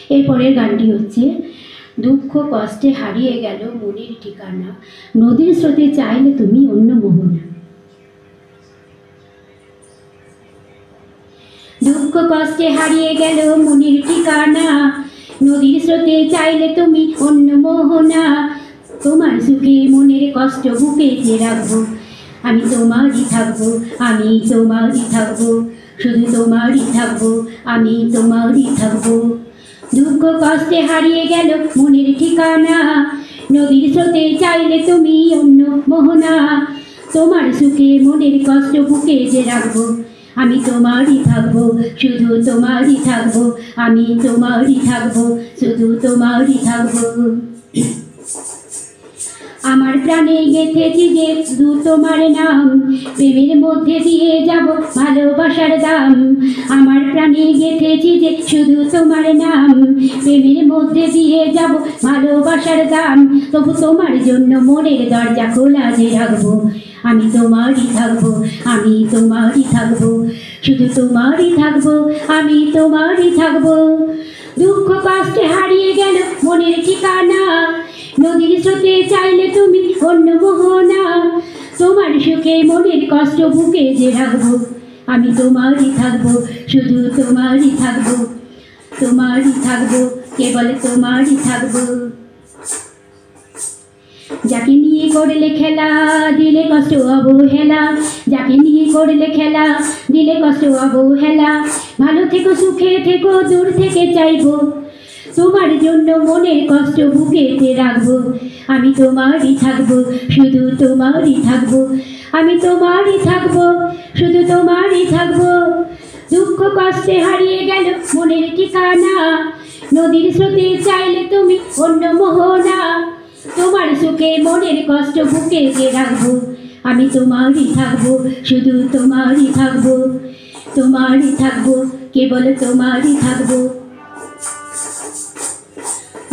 এরপরের গানটি হচ্ছে দুঃখ কষ্টে হারিয়ে গেল মনের ঠিকানা, নদীর স্রোতে চাইলে তুমি অন্য মোহনা। দুঃখ কষ্টে হারিয়ে গেল মনের ঠিকানা, নদীর স্রোতে চাইলে তুমি অন্য মোহনা। তোমার সুখে মনের কষ্ট বুকেতে রাখবো, আমি তোমারই থাকবো, আমি তোমারই থাকবো, শুধু তোমারই থাকবো, আমি তোমারই থাকবো। দুঃখ কষ্টে হারিয়ে গেল মনের ঠিকানা, নদীর স্রোতে চাইলে তুমি অন্য মোহনা। তোমার সুখে মনের কষ্ট বুকেতে রাখবো, আমি তোমারই থাকবো, শুধু তোমারই থাকবো, আমি তোমারই থাকবো, শুধু তোমারই থাকবো। আমার প্রাণে গেঁথেছি যে শুধু তোমার নাম, প্রেমের মধ্যে দিয়ে যাব ভালোবাসার দাম। আমার প্রাণে গেঁথেছি যে শুধু তোমার নাম, প্রেমের মধ্যে দিয়ে যাব ভালোবাসার দাম। তবু তোমার জন্য মনের দরজা খোলা যে রাখবো, আমি তোমারই থাকবো, আমি তোমারই থাকবো, শুধু তোমারই থাকবো, আমি তোমারই থাকবো। দুঃখ কষ্টে হারিয়ে গেল মনের ঠিকানা, নদীর স্রোতে চাইলে তুমি অন্য মোহনা। তোমার সুখে মনের কষ্ট বুকে যে রাখবো, আমি তোমারই থাকবো, শুধু তোমারই থাকবো, তোমারই থাকবো, কেবল তোমারই থাকবো। যাকে নিয়ে করলে খেলা দিলে কষ্ট অবহেলা, যাকে নিয়ে করলে খেলা দিলে কষ্ট অবহেলা। ভালো থেকো সুখে থেকো দূর থেকে চাইবো, তোমার জন্য মনের কষ্ট বুকেতে রাখবো, আমি তোমারই থাকবো, শুধু তোমারই থাকবো, আমি তোমারই থাকবো, শুধু তোমারই থাকবো। দুঃখ কষ্টে হারিয়ে গেল মনের ঠিকানা, নদীর স্রোতে চাইলে তুমি অন্য মোহনা। তোমার সুখে মনের কষ্ট বুকেতে রাখবো, আমি তোমারই থাকবো, শুধু তোমারই থাকবো, তোমারই থাকবো, কেবল তোমারই থাকবো।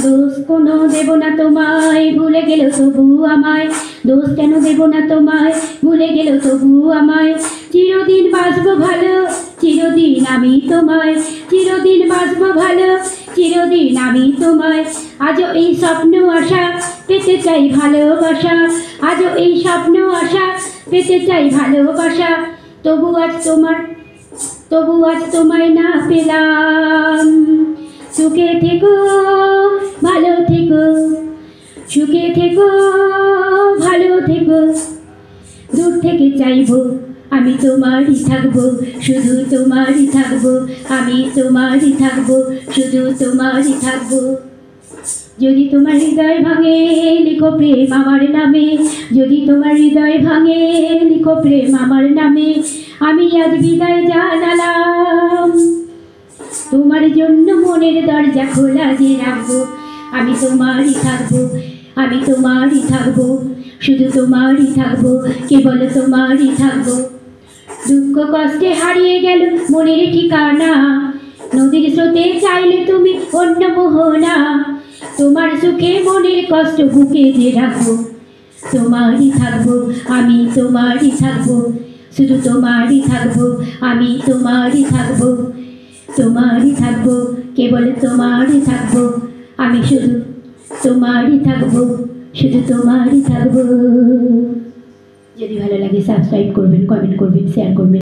দোষ কোনো দেব না তোমায়, ভুলে গেল তবু আমায়, দোষ কেন দেব না তোমায়, ভুলে গেল তবু আমায়। চিরদিন বাঁচবো ভালো, চিরদিন আমি তোমায়, চিরদিন বাঁচবো ভালো, চিরদিন আমি তোমায়। আজও এই স্বপ্ন আশা পেতে চাই ভালোবাসা, আজও এই স্বপ্ন আশা পেতে চাই ভালোবাসা। তবু আজ তোমায় না পেলাম, সুখে থেকো ভালো থেকো, সুখে থেকো ভালো থেকো। দূর থেকে চাইবো আমি তোমারই থাকবো, শুধু তোমারই থাকবো, আমি তোমারই থাকবো, শুধু তোমারই থাকবো। যদি তোমার হৃদয় ভাঙে লিখো প্রেম আমার নামে, যদি তোমার হৃদয় ভাঙে লিখো প্রেম আমার নামে। আমি আজ বিদায় জানালাম, তোমার জন্য মনের দরজা খোলা যে রাখবো, আমি তোমারই থাকবো, আমি তোমারই থাকবো, শুধু তোমারই থাকবো, কেবল তোমারই থাকবো। দুঃখ কষ্টে হারিয়ে গেল মনের ঠিকানা, নদীর স্রোতে চাইলে তুমি অন্য মোহনা। তোমার সুখে মনের কষ্ট বুকে যে রাখবো, তোমারই থাকবো, আমি তোমারই থাকবো, শুধু তোমারই থাকবো, আমি তোমারই থাকবো, তোমারই থাকবো, কেবল তোমারই থাকবো, আমি শুধু তোমারই থাকবো, শুধু তোমারই থাকবো। যদি ভালো লাগে সাবস্ক্রাইব করবেন, কমেন্ট করবেন, শেয়ার করবেন।